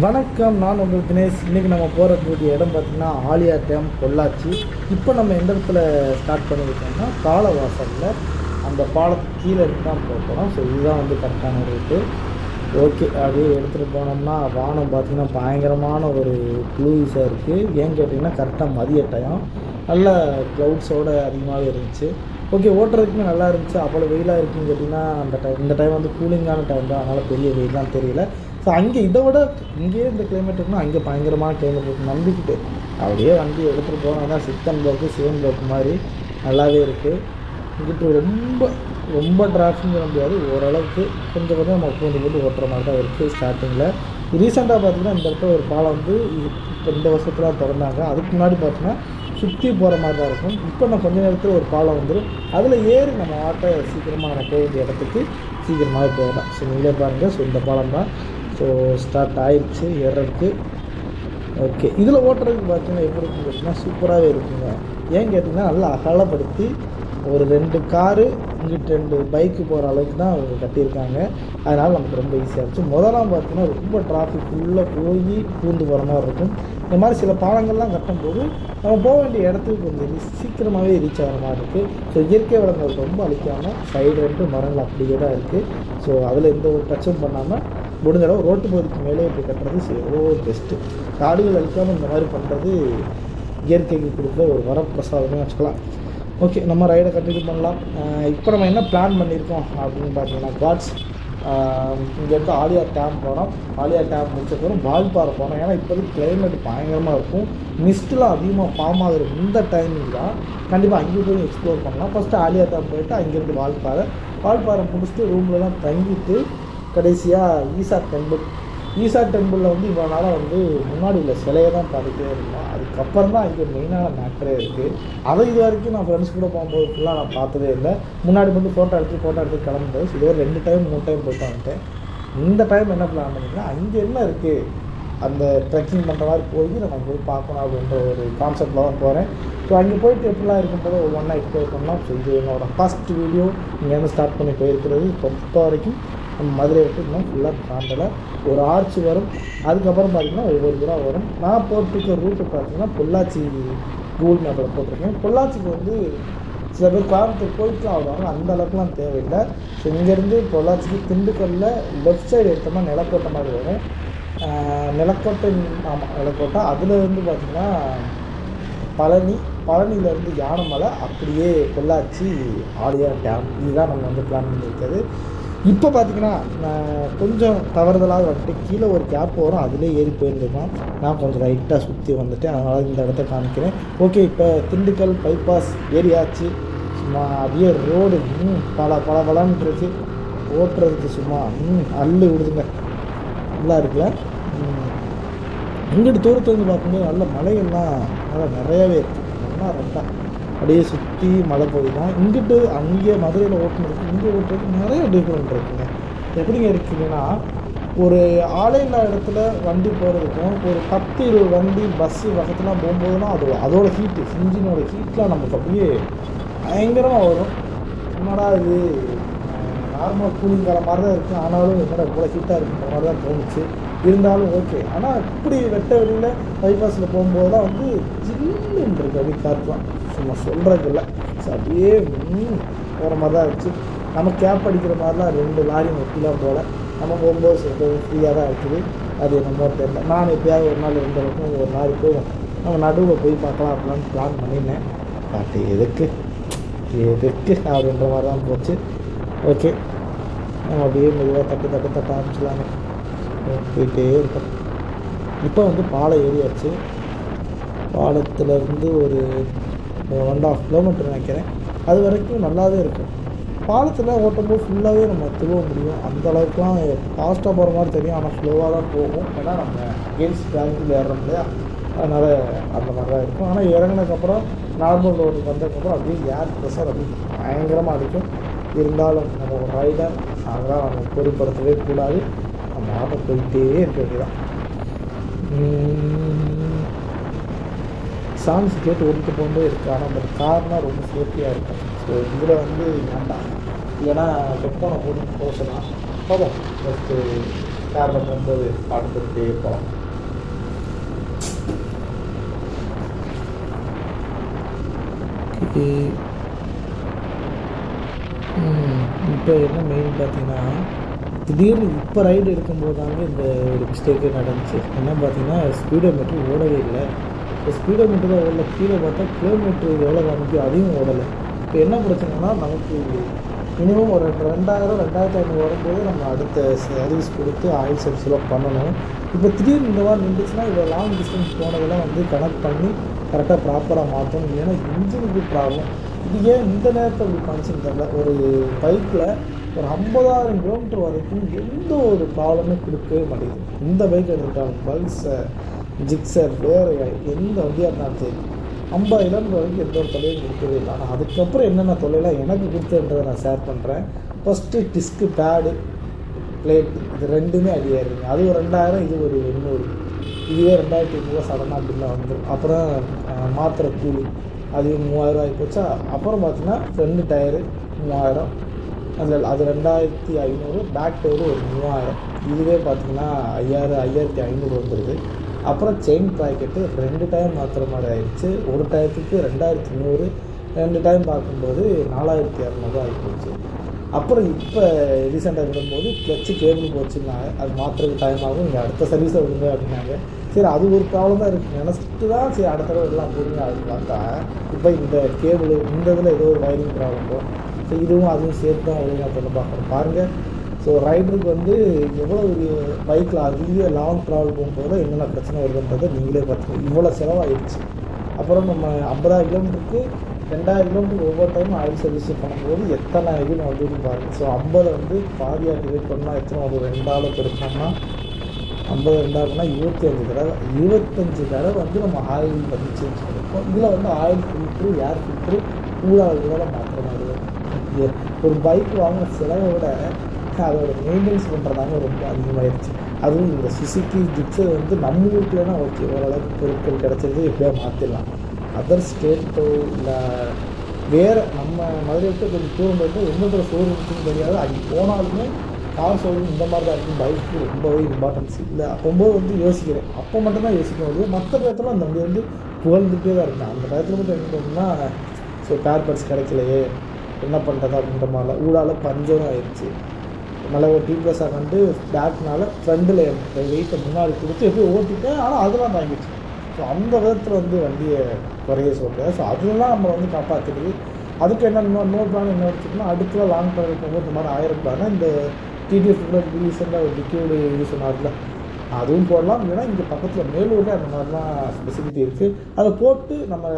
வணக்கம், நான் உங்கள் தினேஷ். இன்றைக்கி நம்ம போகிறக்கூடிய இடம் பார்த்திங்கன்னா ஆலியா டேம், பொள்ளாச்சி. இப்போ நம்ம எந்த இடத்துல ஸ்டார்ட் பண்ணியிருக்கோம்னா காலவாசலில் அந்த பாலத்துக்கு கீழே இருந்து தான் போகிறோம். ஸோ இதுதான் வந்து கரெக்டான ரூட்டு. ஓகே, அப்படியே எடுத்துகிட்டு போனோம்னா வானம் பார்த்திங்கன்னா பயங்கரமான ஒரு ப்ளூயிஸாக இருக்குது. ஏன்னு கேட்டிங்கன்னா கரெக்டாக மதிய டைம், நல்ல க்ளவுட்ஸோடு அதிகமாகவே இருந்துச்சு. ஓகே, ஓட்டுறதுக்குமே நல்லா இருந்துச்சு. அவ்வளோ வெயிலாக இருக்குன்னு கேட்டிங்கன்னா இந்த டைம் வந்து கூலிங்கான டைம் தான், அதனால் பெரிய வெயிலாம் தெரியல. ஸோ அங்கே இதை விட இங்கேயே இந்த கிளைமேட் இருக்குன்னா அங்கே பயங்கரமான கிளைமேட் இருக்குது நம்பிக்கிட்டு அப்படியே வண்டி எடுத்துகிட்டு போனால் தான் சித்தன் போக்கு சிவன் போக்கு மாதிரி நல்லாவே இருக்குது. இங்கிட்டு ரொம்ப ரொம்ப டிராஃபிக் முடியாது, ஓரளவுக்கு கொஞ்சம் நம்ம கொஞ்சம் போட்டு ஓட்டுற மாதிரி தான் இருக்குது. ஸ்டார்டிங்கில் ரீசெண்டாக பார்த்திங்கன்னா இந்த இடத்துல ஒரு பாலம் வந்து இப்போ இந்த வருஷத்துல திறந்தாங்க. அதுக்கு முன்னாடி பார்த்தீங்கன்னா சுற்றி போகிற மாதிரி தான் இருக்கும். இப்போ நான் கொஞ்ச நேரத்தில் ஒரு பாலம் வந்துடும், அதில் ஏறி நம்ம ஆட்டை சீக்கிரமாக நம்ம போக வேண்டிய இடத்துக்கு சீக்கிரமாகவே போகலாம். ஸோ நீங்களே பாருங்கள். ஸோ இந்த பாலம் தான். ஸோ ஸ்டார்ட் ஆயிடுச்சு ஏறுறதுக்கு. ஓகே, இதில் ஓட்டுறதுக்கு பார்த்தீங்கன்னா எப்படி இருக்குன்னு கேட்டிங்கன்னா சூப்பராகவே இருக்குங்க. ஏன்னு கேட்டிங்கன்னா நல்லா அகலப்படுத்தி ஒரு 2 காரு இங்கிட்டு 2 பைக்கு போகிற அளவுக்கு தான் அவங்க கட்டியிருக்காங்க. அதனால் நமக்கு ரொம்ப ஈஸியாக இருந்துச்சு. முதலாம் பார்த்தீங்கன்னா ரொம்ப டிராஃபிக் உள்ளே போய் பூந்து போகிற மாதிரி இருக்கும். இந்த மாதிரி சில பாலங்கள்லாம் கட்டும்போது நம்ம போக வேண்டிய இடத்துக்கு கொஞ்சம் சீக்கிரமாகவே ரீச் ஆகிற மாதிரி இருக்குது. ஸோ இயற்கை வளங்கள் ரொம்ப அழிக்காமல் சைடு 2 மரங்கள் அப்படியே தான் இருக்குது. ஸோ அதில் எந்த ஒரு டச்சும் பண்ணாமல் முடிஞ்ச அளவு ரோட்டு பகுதிக்கு மேலே இப்படி கட்டுறது எவ்வளோ பெஸ்ட்டு. காடுகள் அழிக்காமல் இந்த மாதிரி பண்ணுறது இயற்கைக்கு கொடுக்குற ஒரு வரப்பிரசாதமே வச்சுக்கலாம். ஓகே, நம்ம ரைடை கண்டினியூ பண்ணலாம். இப்போ நம்ம என்ன பிளான் பண்ணியிருக்கோம் அப்படின்னு பார்த்தீங்கன்னா காட்ஸ் இங்கேருந்து ஆலியா டேம் போனோம். ஆலியா டேம் முடிச்சப்பறம் வால்பாறை போனோம். ஏன்னா இப்போதைக்கு கிளைமேட் பயங்கரமாக இருக்கும், மிஸ்ட்லாம் அதிகமாக ஃபார்ம் ஆகுற இந்த டைமிங் தான். கண்டிப்பாக அங்கே போய் எக்ஸ்ப்ளோர் பண்ணலாம். ஃபஸ்ட்டு ஆலியா டேம் போயிட்டு அங்கேருந்து வால்பாறை முடிச்சுட்டு ரூம்லலாம் தங்கிட்டு கடைசியாக ஈசா டெம்பிளில் வந்து இவ்வளோ நாளாக வந்து முன்னாடி உள்ள சிலையை தான் பார்த்துட்டே இருந்தோம். அதுக்கப்புறம் தான் இங்கே மெயினான மேட்டரே இருக்குது. அதை இது வரைக்கும் நான் ஃப்ரெண்ட்ஸ் கூட போகும்போது ஃபுல்லாக நான் பார்த்ததே இல்லை. முன்னாடி வந்து ஃபோட்டோ எடுத்து கிளம்பும்போது இது ஒரு 2 டைம் 3 டைம் போயிட்டு வந்துட்டேன். இந்த டைம் என்ன பிளான் பண்ணிங்கன்னா அங்கே என்ன இருக்குது அந்த ட்ரெக்கிங் பண்ணுற மாதிரி போய் நம்ம போய் பார்க்கணும் அப்படின்ற ஒரு கான்செப்டில் தான் போகிறேன். ஸோ அங்கே போயிட்டு எப்படிலாம் இருக்கும்போது ஒவ்வொன்றா எக்ஸ்ப்ளோர் பண்ணலாம். ஸோ இது என்னோடய ஃபஸ்ட் வீடியோ இங்கேருந்து ஸ்டார்ட் பண்ணி போயிருக்கிறது. இப்போ வரைக்கும் நம்ம மதுரை விட்டு இன்னும் ஃபுல்லாக தாண்டலை. ஒரு ஆர்ச் வரும், அதுக்கப்புறம் பார்த்திங்கன்னா ஒவ்வொரு தூரம் வரும். நான் போட்டிருக்க ரூட்டு பார்த்திங்கன்னா பொள்ளாச்சி கூகுள் மேப்பில் போட்டிருக்கேன். பொள்ளாச்சிக்கு வந்து சில பேர் கோயம்புத்தூர் போயிட்டு ஆடுவாங்க, அந்த அளவுக்குலாம் தேவையில்லை. ஸோ இங்கேருந்து பொள்ளாச்சிக்கு திண்டுக்கல்லில் லெஃப்ட் சைடு எடுத்தோம்னா நிலக்கோட்டை மாதிரி வரும். நிலக்கோட்டை அதில் இருந்து பார்த்திங்கன்னா பழனியிலேருந்து யானைமலை, அப்படியே பொள்ளாச்சி ஆலியா டேம். இதுதான் நம்ம வந்து பிளான் பண்ணியிருக்கிறது. இப்போ பார்த்திங்கன்னா நான் கொஞ்சம் தவறுதலாக வந்துட்டு கீழே ஒரு கேப் வரும், அதிலே ஏறி போயிருந்துருக்கோம். நான் கொஞ்சம் ரைட்டாக சுற்றி வந்துட்டேன், அதனால் இந்த இடத்த காமிக்கிறேன். ஓகே, இப்போ திண்டுக்கல் பைபாஸ் ஏரியாச்சு. சும்மா அப்படியே ரோடு பலன்ட்டுருக்கு, ஓட்டுறதுக்கு சும்மா அள்ளு விடுதுங்க, நல்லா இருக்குல்ல. இங்கிட்டு தூரத்துலேருந்து பார்க்கும்போது நல்ல மலைகள்லாம் நல்லா நிறையாவே இருக்குது. நல்லா ரெண்டாக அப்படியே சுற்றி மலை போயிடலாம். இங்கிட்டு அங்கே மதுரையில் ஓட்டுறதுக்கு இங்கே ஓட்டுறதுக்கு நிறைய டிஃப்ரெண்ட் இருக்குங்க. எப்படிங்க இருக்குங்கன்னா, ஒரு ஆலையில்லா இடத்துல வண்டி போகிறதுக்கும் ஒரு 10-20 வண்டி பஸ்ஸு பக்கத்துலாம் போகும்போதுலாம் அதோட ஹீட்டு, இன்ஜினோட ஹீட்லாம் நமக்கு அப்படியே பயங்கரமாக வரும். என்னடா இது நார்மல் கூலிங் கால மாதிரி தான் இருக்குது, ஆனாலும் என்னடா இவ்வளோ ஹீட்டாக இருக்குன்ற மாதிரி தான் தோணுச்சு. இருந்தாலும் ஓகே. ஆனால் இப்படி வெட்ட வெளியில் பைபாஸில் போகும்போது தான் வந்து ஜில்லுன்னு இருக்குது, அப்படி காட்டுலாம் சும்மா சொல்கிறதுக்கு இல்லை. ஸோ அப்படியே போகிற மாதிரி தான் இருந்துச்சு. நம்ம கேப் அடிக்கிற மாதிரிலாம் 2 லாரி ஒட்டிலாம் போகல. நம்ம போகும்போது சொல்கிறது ஃப்ரீயாக தான் இருக்குது. அது என்னமோ தெரியல. நான் எப்போயாவது ஒரு நாள் 2 வரைக்கும் ஒரு லாரி போய் நம்ம நடுவில் போய் பார்க்கலாம் அப்படிலாம் பிளான் பண்ணியிருந்தேன். பட் எதுக்கு அப்படின்ற மாதிரி தான் போச்சு. ஓகே, நம்ம அப்படியே மெதுவாக தட்ட ஆரம்பிச்சலாங்க, போயிட்டே இருக்கோம். இப்போ வந்து பாலம் ஏறியாச்சு. பாலத்துலேருந்து ஒரு 1.5 கிலோமீட்டர் நினைக்கிறேன். அது வரைக்கும் நல்லாவே இருக்கும். பாலத்தில் ஓட்டும்போது ஃபுல்லாகவே நம்ம துவ முடியும். அந்த அளவுக்குலாம் ஃபாஸ்ட்டாக போகிற மாதிரி தெரியும், ஆனால் ஸ்லோவாக தான் போகும். ஏன்னா நம்ம அகெயின்ஸ்ட் கிராவிட்டியில் ஏறுறோம் இல்லையா, அதனால் அந்த மாதிரி தான் இருக்கும். ஆனால் இறங்கினதுக்கப்புறம் நார்மல் ரோடுக்கு வந்ததுக்கப்புறம் அப்படியே ஏர் ப்ரெஷர் அப்படியே பயங்கரமாக அடிக்கும். இருந்தாலும் நம்ம ஒரு ரைடர், அதெல்லாம் நம்ம பொருட்படுத்தவே கூடாது. நம்ம ஆட்டோ போயிட்டே இருக்க வேண்டியதான். சாங்ஸ் கேட்டு ஓடிட்டு போகும்போது இருக்குது. ஆனால் அந்த கார்னால் ரொம்ப சேஃப்டியாக இருக்கும். ஸோ இதில் வந்து வேண்டாம், இல்லைன்னா ஹெட்ஃபோனை போட்டு போக சொல்லலாம். போதும், ஃபஸ்ட்டு காரில் போகும்போது பார்த்துக்கிட்டே போகலாம். இப்போ என்ன மெயின் பார்த்தீங்கன்னா, திடீர்னு இப்போ ரைடு எடுக்கும்போது தாங்க இந்த ஒரு மிஸ்டேக்கே நடந்துச்சு. என்ன பார்த்தீங்கன்னா, ஸ்பீடோ மீட்ரு ஓடவே இல்லை. இப்போ ஸ்பீடோ மீட்ரு தான் ஓடல. கீழே பார்த்தா கிலோமீட்ரு எவ்வளோ காமிக்கும் அதையும் ஓடலை. இப்போ என்ன பிரச்சனைனா, நமக்கு மினிமம் ஒரு 2000 2500 வரும்போது நம்ம அடுத்த சர்வீஸ் கொடுத்து ஆயில் சர்வீஸ்லாம் பண்ணணும். இப்போ திடீர்னு இந்த மாதிரி நின்றுச்சுன்னா, இவ்வளோ லாங் டிஸ்டன்ஸ் போனதெல்லாம் வந்து கனெக்ட் பண்ணி கரெக்டாக ப்ராப்பராக மாற்றணும். இல்லைன்னா இன்ஜினுக்கு ப்ராப்ளம். இது ஏன் இந்த நேரத்தில் இப்படி பண்ணிச்சுன்னு தெரியல. ஒரு பைக்கில் ஒரு 50,000 கிலோமீட்டர் வரைக்கும் எந்த ஒரு ப்ராப்ளமே கொடுக்கவே மாட்டேங்குது. இந்த பைக் எடுத்துட்டாலும் பல்சர், ஜிக்ஸர், வேறு எந்த வண்டியாக இருந்தாலும் சரி 50 கிலோமீட்டர் வரைக்கும் எந்த ஒரு தொலையும் கொடுக்கவே இல்லை. ஆனால் அதுக்கப்புறம் என்னென்ன தொலைலாம் எனக்கு கொடுத்ததுன்றதை நான் ஷேர் பண்ணுறேன். ஃபஸ்ட்டு டிஸ்க்கு, பேடு, பிளேட்டு இது ரெண்டுமே அடியாயிருங்க. அது ஒரு 2000, இது ஒரு 800. இதுவே 2500 சடனாக அப்படிலாம் வந்துடும். அப்புறம் மாத்திரை கூலி அது 3000 ஆகி போச்சா. அப்புறம் பார்த்தீங்கன்னா ஃப்ரண்ட் டயரு 3000, அதில் அது 2500. பேக் டயரு ஒரு 3000. இதுவே பார்த்திங்கன்னா 5500 வந்துடுது. அப்புறம் செயின் ப்ராக்கெட்டு 2 டைம் மாத்திர மாதிரி ஆயிடுச்சு. ஒரு டயத்துக்கு 2100, 2 டைம் பார்க்கும்போது 4200 ஆகி போச்சு. அப்புறம் இப்போ ரீசெண்டாக விடும்போது கிளச்சு கேபிள் போச்சுன்னாங்க. அது மாத்திரக்கு டைம் ஆகும், இங்கே அடுத்த சர்வீஸை விடுங்க அப்படின்னாங்க. சரி அது ஒரு ப்ராப்ளம் தான் இருக்குது நினச்சிட்டு தான் சரி அடுத்த தடவை எல்லாம் போடுங்க அப்படின்னு பார்த்தா இப்போ இந்த கேபிள் இந்த இதில் ஏதோ ஒரு வயரிங் ப்ராப்ளம் போகும். ஸோ இதுவும் அதுவும் சேர்த்து தான் ஒழுங்காக சொல்ல பார்க்குறோம் பாருங்கள். ஸோ ரைடருக்கு வந்து எவ்வளோ ஒரு பைக்கில் அதிக லாங் ட்ராவல் போகும்போது என்னென்ன பிரச்சனை வருதுன்றதை நீங்களே பார்த்துக்கோங்க. இவ்வளோ செலவாகிடுச்சு. அப்புறம் நம்ம 50,000 கிலோமீட்டருக்கு 2000 கிலோமீட்டருக்கு ஒவ்வொரு டைமும் ஆயில் சர்வீஸ் பண்ணும்போது எத்தனை இதுன்னு வந்து பாருங்கள். ஸோ 50 வந்து பாதியாக டிவைட் பண்ணால் எத்தனை ஒரு 2 பெருக்கோம்னா 50 2 25 தடவை 25 தடவை வந்து நம்ம ஆயில் வந்து சேஞ்ச் பண்ணியிருக்கோம். இதில் வந்து ஆயில் ஃபில்ட்ரு, ஏர் ஃபில்ட்ரு, கூட மாற்ற மாதிரி ஒரு பைக் வாங்கின செலவை விட அதோட மெயின்டெனன்ஸ் பண்ணுறதாங்க ரொம்ப அதிகமாகிடுச்சு. அதுவும் இந்த சுசுக்கி ஜிக்ஸர் வந்து நம்ம ஊருக்குள்ளேனா ஓகே, ஓரளவுக்கு பொருட்கள் கிடச்சிருந்து எப்படியா மாற்றிடலாம். அதர் ஸ்டேட்டோ இல்லை வேறு நம்ம மதுரை விட்டு கொஞ்சம் தூரம் போய்ட்டு எந்த தூரம் ஷோரூம் இருக்குன்னு தெரியாது. அங்கே போனாலுமே கார் ஷோரூம் இந்த மாதிரி தான் இருக்கும். பைக்கு ரொம்பவே இம்பார்ட்டன்ஸ் இல்லை. அப்போது வந்து யோசிக்கிறேன், அப்போ மட்டும்தான் யோசிக்கும். மற்ற டயத்தில் அந்த வண்டி வந்து புகழ்ந்துகிட்டே தான் இருக்கேன். அந்த டயத்தில் மட்டும் என்ன பண்ணணும்னா ஸோ பேர் பார்ட்ஸ் கிடைக்கலையே என்ன பண்ணுறது அப்படின்ற மாதிரிலாம் ஊடால் பஞ்சரும் ஆயிடுச்சு. நல்லா ஒரு டிப்ளஸாக கண்டு பேக்னால ஃப்ரண்டில் வெயிட்டை முன்னாடி கொடுத்து எப்படி ஓட்டிட்டேன். ஆனால் அதெல்லாம் தாங்கிடுச்சு. ஸோ அந்த விதத்தில் வந்து வண்டியை குறைய சொல்கிறேன். ஸோ அதெல்லாம் நம்ம வந்து காப்பாற்றிடுது. அதுக்கு என்ன இன்னொரு பிளான் என்ன வச்சுக்கோன்னா அடுத்த லாங் ட்ராவல் போகும்போது இந்த மாதிரி 1000 பிளானா இந்த டிடிஎஃப் ரீசெண்டாக ஒரு லிக்யூடு இது சொன்னார்ல அதுவும் போடலாம். இல்லைன்னா இங்கே பக்கத்தில் மேலூரில் அந்த மாதிரிலாம் ஃபெசிலிட்டி இருக்குது. அதை போட்டு நம்ம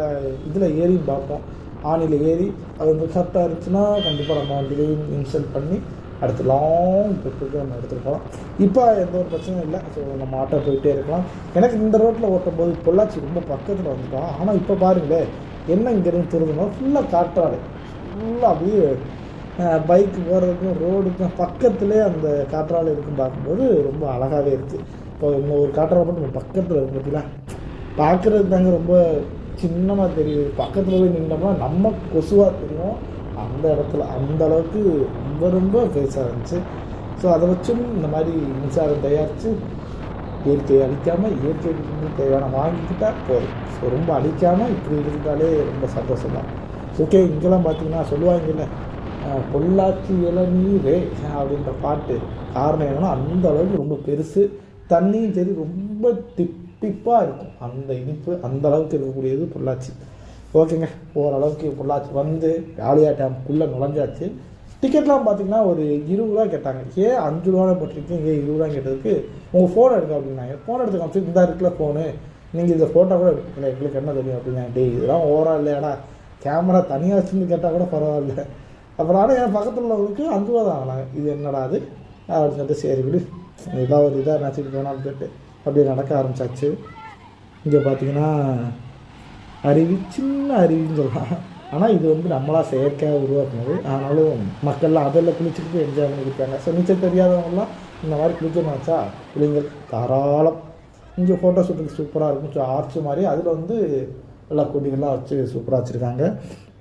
இதில் ஏறியும் பார்ப்போம். ஆணியில் ஏறி அது வந்து கரெக்டாக இருந்துச்சுன்னா கண்டிப்பாக நம்ம வண்டியிலையும் இன்ஸ்டால் பண்ணி அடுத்து லாங் ட்ரிப்புக்கு நம்ம எடுத்துகிட்டு போகலாம். இப்போ எந்த ஒரு பிரச்சனையும் இல்லை. ஸோ நம்ம ஆட்டோ போயிட்டே இருக்கலாம். எனக்கு இந்த ரோட்டில் ஓட்டும்போது பொள்ளாச்சி ரொம்ப பக்கத்தில் வந்துட்டோம். ஆனால் இப்போ பாருங்களேன் என்ன இங்கேருந்து தெரிஞ்சுன்னா ஃபுல்லாக காற்றாடு, ஃபுல்லாக அப்படியே பைக்கு போகிறதுக்கும் ரோடுக்கும் பக்கத்துலேயே அந்த காற்றாலை இருக்கும். பார்க்கும்போது ரொம்ப அழகாகவே இருக்குது. இப்போ இன்னொரு காற்றாலை மட்டும் நம்ம பக்கத்தில் இருக்குது பார்த்தீங்களா, பார்க்குறது தாங்க ரொம்ப சின்னமாக தெரியுது. பக்கத்தில் போய் நின்றோம்னா நம்ம கொசுவாக தெரியும். அந்த இடத்துல அந்த அளவுக்கு ரொம்ப ரொம்ப பெருசாக இருந்துச்சு. ஸோ அதை வச்சும் இந்த மாதிரி மின்சாரம் தயாரித்து இயற்கையை அழிக்காமல் இயற்கைக்கு தேவையான வாங்கிக்கிட்டால் போதும். ஸோ ரொம்ப அழிக்காமல் இப்படி இருந்தாலே ரொம்ப சந்தோஷம் தான். ஓகே, இங்கெல்லாம் பார்த்தீங்கன்னா சொல்லுவாங்கல்ல பொள்ளாச்சி இளநீர் அப்படின்ற பாட்டு. காரணம் என்னன்னா அந்த அளவுக்கு ரொம்ப பெருசு, தண்ணியும் சரி ரொம்ப திப்பிப்பாக இருக்கும். அந்த இனிப்பு அந்த அளவுக்கு இருக்கக்கூடியது பொள்ளாச்சி. ஓகேங்க, ஓரளவுக்கு பொள்ளாச்சி வந்து ஆலியா டேம்குள்ளே நுழைஞ்சாச்சு. டிக்கெட்லாம் பார்த்தீங்கன்னா ஒரு 20 ரூபா கேட்டாங்க. ஏன் 5 ரூபா போட்டிருக்கீங்க, ஏன் 20 ரூபா கேட்டதுக்கு உங்கள் ஃபோன் எடுக்க அப்படின்னாங்க. ஃபோன் எடுத்து காமிச்சு இந்த இருக்குல்ல ஃபோனு, நீங்கள் இந்த ஃபோட்டோ கூட எடுத்துக்கல, எங்களுக்கு என்ன தெரியும் அப்படின்னா. டேய் இதெல்லாம் ஓவரா இல்லையாடா, கேமரா தனியாக வச்சுன்னு கேட்டால் கூட பரவாயில்ல. அப்புறம் ஆனால் என் பக்கத்தில் உள்ளவங்களுக்கு 5 ரூபா தான் ஆனாங்க. இது என்னடா அது அப்படின்னு சொல்லிட்டு சரி விடு இதாக ஒரு இதாக நினச்சிட்டு போனான்னு கேட்டு அப்படியே நடக்க ஆரம்பித்தாச்சு. இங்கே பார்த்தீங்கன்னா அருவி, சின்ன அருவின்னு சொல்லலாம். ஆனால் இது வந்து நம்மளாக செயற்கையாக உருவாக்குனது. ஆனாலும் மக்கள்லாம் அதில் குளிச்சுட்டு என்ஜாய் பண்ணியிருக்காங்க. ஸோ நீச்சல் தெரியாதவங்களாம் இந்த மாதிரி குளிக்கணும்னு வச்சா குளிங்கள் தாராளம். இங்கே ஃபோட்டோ ஷூட்டுக்கு சூப்பராக இருக்கும். ஸோ ஆர்ச்சு மாதிரி அதில் வந்து எல்லா கொடிகள்லாம் வச்சு சூப்பராக வச்சுருக்காங்க.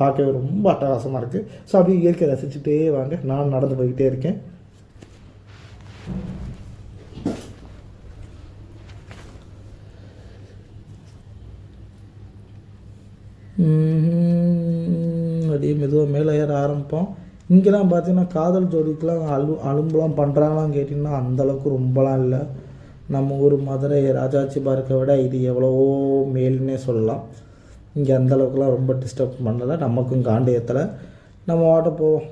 பார்க்கவே ரொம்ப அட்டகாசமாக இருக்குது. ஸோ அப்படியே இயற்கையை ரசிச்சுட்டே வாங்க. நான் நடந்து போய்கிட்டே இருக்கேன். அப்படியே மெதுவாக மேலே ஏற ஆரம்பிப்போம். இங்கெல்லாம் பார்த்தீங்கன்னா காதல் ஜோடிக்கெலாம் அலும்புலாம் பண்ணுறாங்களான்னு கேட்டிங்கன்னா அந்தளவுக்கு ரொம்பலாம் இல்லை. நம்ம ஊர் மதுரை ராஜாச்சி பார்க்கை விட இது எவ்வளவோ மேல்னே சொல்லலாம். இங்கே அந்தளவுக்குலாம் ரொம்ப டிஸ்டர்ப் பண்ணலை, நமக்கும் காண்டியத்தில் நம்ம வாட்ட போவோம்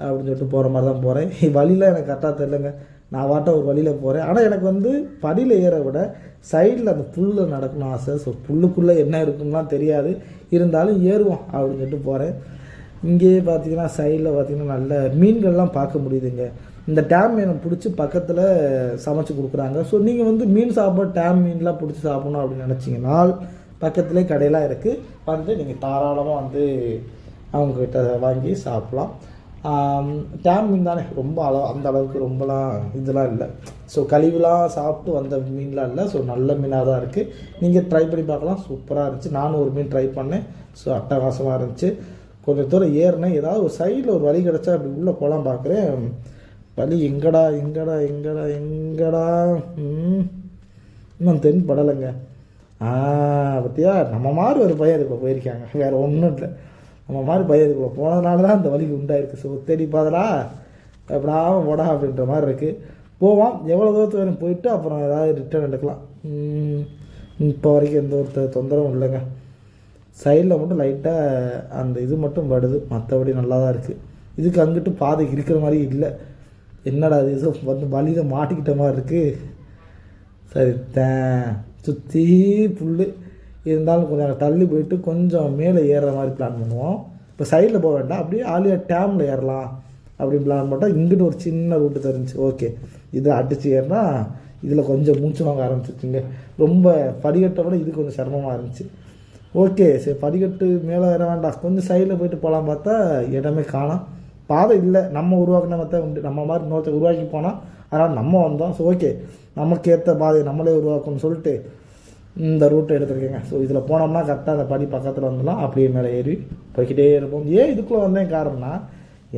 அப்படின்னு சொல்லிட்டு போகிற மாதிரி தான் போகிறேன். வழியில் எனக்கு கரெக்டாக தெரிலங்க, நான் வாட்ட ஒரு வழியில் போகிறேன். ஆனால் எனக்கு வந்து படியில் ஏற விட சைடில் அந்த புல்லில் நடக்கணும் ஆசை. ஸோ புல்லுக்குள்ளே என்ன இருக்கும்லாம் தெரியாது, இருந்தாலும் ஏறுவோம் அப்படின்னு சொல்லிட்டு போகிறேன். இங்கேயே பார்த்தீங்கன்னா சைடில் பார்த்தீங்கன்னா நல்ல மீன்கள்லாம் பார்க்க முடியுதுங்க. இந்த டேம் மீனை பிடிச்சி பக்கத்தில் சமைச்சு கொடுக்குறாங்க. ஸோ நீங்கள் வந்து மீன் சாப்பிட டேம் மீன்லாம் பிடிச்சி சாப்பிடணும் அப்படின்னு நினச்சிங்கன்னா பக்கத்துலேயே கடையெல்லாம் இருக்குது, வந்து நீங்கள் தாராளமாக வந்து அவங்கக்கிட்ட வாங்கி சாப்பிட்லாம். டேம் மீன் தானே, ரொம்ப அந்த அளவுக்கு ரொம்பலாம் இதெல்லாம் இல்லை. ஸோ கழிவுலாம் சாப்பிட்டு வந்த மீன்லாம் இல்லை. ஸோ நல்ல மீனாக தான் இருக்குது, நீங்கள் ட்ரை பண்ணி பார்க்கலாம். சூப்பராக இருந்துச்சு. நானும் ஒரு மீன் ட்ரை பண்ணேன். ஸோ அட்டகாசமாக இருந்துச்சு. கொஞ்சம் தூரம் ஏறினேன், ஏதாவது ஒரு சைடில் ஒரு வழி கிடச்சா அப்படி உள்ளே போகலாம் பார்க்குறேன். வழி எங்கடா எங்கடா எங்கடா எங்கடா இன்னும் தென்படலைங்க. பற்றியா நம்ம மாதிரி ஒரு பையன் இதுக்குள்ளே போயிருக்காங்க, வேறு ஒன்றும் இல்லை. நம்ம மாதிரி பையன் இதுக்குள்ளே போனதுனால தான் அந்த வழிக்கு உண்டாயிருக்கு. ஸோ தேடி பாதலா எப்படா போடா அப்படின்ற மாதிரி இருக்குது. போவோம், எவ்வளோ தூரத்து வரையும் போயிட்டு அப்புறம் ஏதாவது ரிட்டர்ன் எடுக்கலாம். இப்போ வரைக்கும் எந்த ஒரு தொந்தரவும் இல்லைங்க. சைடில் மட்டும் லைட்டாக அந்த இது மட்டும் படுது, மற்றபடி நல்லா தான் இருக்குது. இதுக்கு அங்கிட்டு பாதை இருக்கிற மாதிரி இல்லை. என்னடா இது வந்து வழியில் மாட்டிக்கிட்ட மாதிரி இருக்குது. சரி சுற்றி புல் இருந்தாலும் கொஞ்சம் தள்ளி போயிட்டு கொஞ்சம் மேலே ஏறுற மாதிரி பிளான் பண்ணுவோம். இப்போ சைடில் போக வேண்டாம், அப்படியே ஆலியா டேமில் ஏறலாம் அப்படின்னு பிளான் பண்ணால் இங்கிட்டு ஒரு சின்ன ரூட்டு தெரிஞ்சு. ஓகே, இதை அடித்து ஏறினா இதில் கொஞ்சம் மூச்சு வாங்க ஆரம்பிச்சிருச்சுங்க. ரொம்ப படிக்கட்டை விட இது கொஞ்சம் சிரமமாக இருந்துச்சு. ஓகே சரி, படிக்கட்டு மேலே ஏற வேண்டாம், கொஞ்சம் சைடில் போயிட்டு போகலாம். பார்த்தா இடமே காணோம், பாதை இல்லை. நம்ம உருவாக்கின மாதிரி உண்டு, நம்ம மாதிரி இன்னொருத்த உருவாக்கி போனால் அதனால் நம்ம வந்தோம். ஸோ ஓகே, நமக்கு ஏற்ற பாதையை நம்மளே உருவாக்கணும்னு சொல்லிட்டு இந்த ரூட்டை எடுத்துருக்கேங்க. ஸோ இதில் போனோம்னா கரெக்டாக அந்த படி பக்கத்தில் வந்துடலாம். அப்படியே மேலே ஏறி போய்கிட்டே இருப்போம். ஏன் இதுக்குள்ளே வந்தேன் காரணம்னா,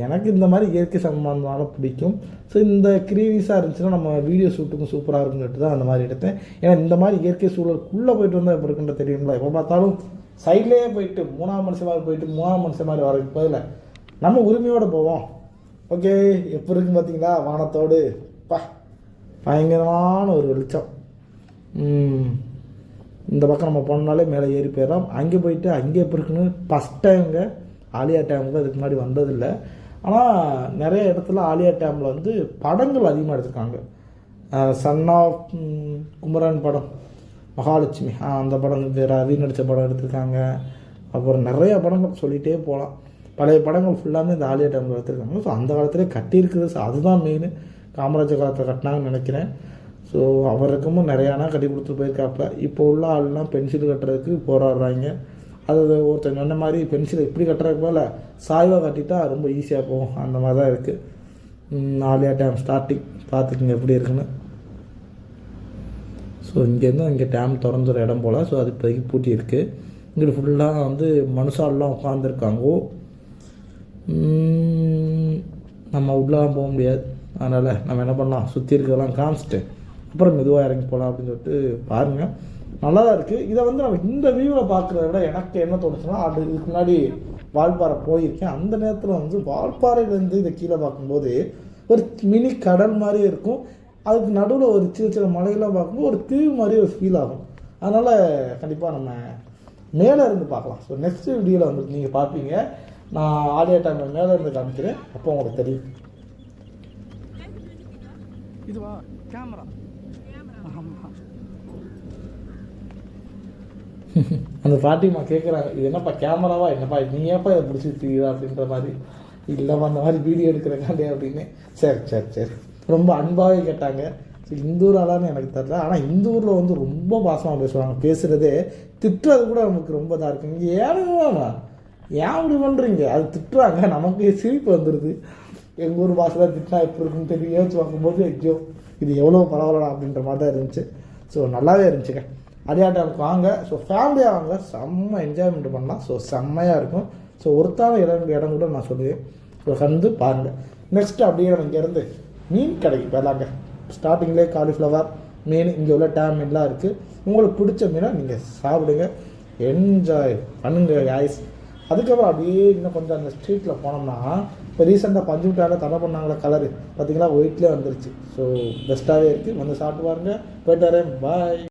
எனக்கு இந்த மாதிரி இயற்கை சம்பந்தமான பிடிக்கும். ஸோ இந்த கிரீவிஸாக இருந்துச்சுன்னா நம்ம வீடியோ ஷூட்டுக்கும் சூப்பராக இருக்குன்னு தான் அந்த மாதிரி எடுத்தேன். ஏன்னா இந்த மாதிரி இயற்கை சூழலுக்குள்ளே போயிட்டு வந்தால் எப்படி இருக்குன்ற தெரியுங்களா. எப்போ பார்த்தாலும் சைட்லேயே போயிட்டு மூணாம் மனுஷன் மாதிரி போயிட்டு மூணாம் மனுஷன் மாதிரி வரதுக்கு பதில் நம்ம உரிமையோடு போவோம். ஓகே, எப்போ இருக்குன்னு பார்த்தீங்களா வானத்தோடு பயங்கரமான ஒரு வெளிச்சம். இந்த பக்கம் நம்ம போனாலே மேலே ஏறி போயிடலாம். அங்கே போயிட்டு அங்கே எப்போ இருக்குன்னு ஃபஸ்ட் டைமுங்க. ஆலியா டேமுக்கு அதுக்கு முன்னாடி வந்ததில்லை. ஆனால் நிறைய இடத்துல ஆலியா டேமில் வந்து படங்கள் அதிகமாக எடுத்திருக்காங்க. சன் ஆஃப் குமரன் படம், மகாலட்சுமி அந்த படம், ரவி நடித்த படம் எடுத்திருக்காங்க. அப்புறம் நிறைய படங்கள் சொல்லிகிட்டே போகலாம். பழைய படங்கள் ஃபுல்லாமே இந்த ஆலியா டேமில் எடுத்திருக்காங்க. ஸோ அந்த காலத்திலே கட்டியிருக்குது. ஸோ அதுதான் மெயின். காமராஜர் காலத்தில் கட்டினாங்கன்னு நினைக்கிறேன். ஸோ அவருக்கும் நிறையானா கட்டி கொடுத்துட்டு போயிருக்காப்புல. இப்போ உள்ள ஆள்லாம் பென்சில் கட்டுறதுக்கு போராடுறாங்க. அது ஒருத்தர் சொன்ன மாதிரி பென்சிலை இப்படி கட்டுறதுக்கு போல் சாய்வாக கட்டிட்டா ரொம்ப ஈஸியாக போகும், அந்த மாதிரி தான் இருக்குது. ஆலியா டேம் ஸ்டார்டிங் பார்த்துக்குங்க எப்படி இருக்குன்னு. ஸோ இங்கேருந்து இங்கே டேம் திறந்துற இடம் போல். ஸோ அது இப்போதைக்கு பூட்டி இருக்குது. இங்கிட்டு ஃபுல்லாக வந்து மனுஷாலெலாம் உட்காந்துருக்காங்கோ. நம்ம உள்ளலாம் போக முடியாது, அதனால் நம்ம என்ன பண்ணலாம், சுற்றி இருக்கிறதெல்லாம் காமிச்சிட்டு அப்புறம் மெதுவாக இறங்கி போகலாம் அப்படின்னு சொல்லிட்டு பாருங்கள். நல்லா தான் இருக்குது. இதை வந்து நம்ம இந்த வியூவில் பார்க்குறத விட எனக்கு என்ன தோணுச்சுன்னா, அது இதுக்கு முன்னாடி வால்பாறை போயிருக்கேன். அந்த நேரத்தில் வந்து வால்பாறையிலேருந்து இதை கீழே பார்க்கும்போது ஒரு மினி கடல் மாதிரியே இருக்கும். அதுக்கு நடுவில் ஒரு சின்ன சின்ன மலையெல்லாம் பார்க்கும்போது ஒரு தீவு மாதிரி ஒரு ஃபீல் ஆகும். அதனால் கண்டிப்பாக நம்ம மேலே இருந்து பார்க்கலாம். ஸோ நெக்ஸ்ட் வீடியோவில் வந்து நீங்கள் பார்ப்பீங்க. நான் ஆலியா டேமில் மேலே இருந்து காமிக்கிறேன், அப்போ உங்களுக்கு தெரியும். இதுவா கேமரா? அந்த பாட்டிமா கேட்குறாங்க, இது என்னப்பா கேமராவா, என்னப்பா நீ ஏப்பா இதை பிடிச்சிருக்கீங்களா அப்படின்ற மாதிரி. இல்லைப்பா அந்த மாதிரி வீடியோ எடுக்கிறக்காண்டே அப்படின்னு. சரி சரி சரி, ரொம்ப அன்பாகவே கேட்டாங்க. ஸோ இந்த ஊர் ஆளான்னு எனக்கு தெரியல. ஆனால் இந்த ஊரில் வந்து ரொம்ப பாசமாக பேசுவாங்க. பேசுகிறதே திட்டுறது கூட நமக்கு ரொம்ப இதாக இருக்குது. இங்கே ஏனுங்கம்மா ஏன் அப்படி பண்ணுறீங்க, அது திட்டுறாங்க, நமக்கு சிரிப்பு வந்துடுது. எங்கள் ஊர் பாஷையில் திட்டினா எப்படி இருக்குன்னு தெரியும். யோசிச்சு பார்க்கும்போது ஐயோ இது எவ்வளோ பரவாயில்லடா அப்படின்ற மாதிரி தான் இருந்துச்சு. ஸோ நல்லாவே இருந்துச்சுங்க. ஆலியா டேமுக்கு வாங்க. ஸோ ஃபேமிலியாக வாங்க, செம்ம என்ஜாய்மெண்ட் பண்ணலாம். ஸோ செம்மையாக இருக்கும். ஸோ ஒருத்தான இடம் கூட நான் சொல்லுவேன். ஸோ வந்து பாருங்கள். நெக்ஸ்ட்டு அப்படியே நம்ம இங்கேருந்து மீன் கடைக்கு போயிடலாங்க. ஸ்டார்டிங்லேயே காலிஃப்ளவர் மீன், இங்கே உள்ள டேம் மீன்லாம் இருக்குது. உங்களுக்கு பிடிச்ச மீனை நீங்கள் சாப்பிடுங்க, என்ஜாய் பண்ணுங்க காய்ஸ். அதுக்கப்புறம் அப்படியே இன்னும் கொஞ்சம் அந்த ஸ்ட்ரீட்டில் போனோம்னா இப்போ ரீசெண்டாக பஞ்சு மிட்டாயில் தடை பண்ணாங்களே கலரு பார்த்தீங்களா ஒயிட்லேயே வந்துருச்சு. ஸோ பெஸ்ட்டாகவே இருக்குது, வந்து சாப்பிட்டு பாருங்கள். போயிட்டு வரேன், பாய்.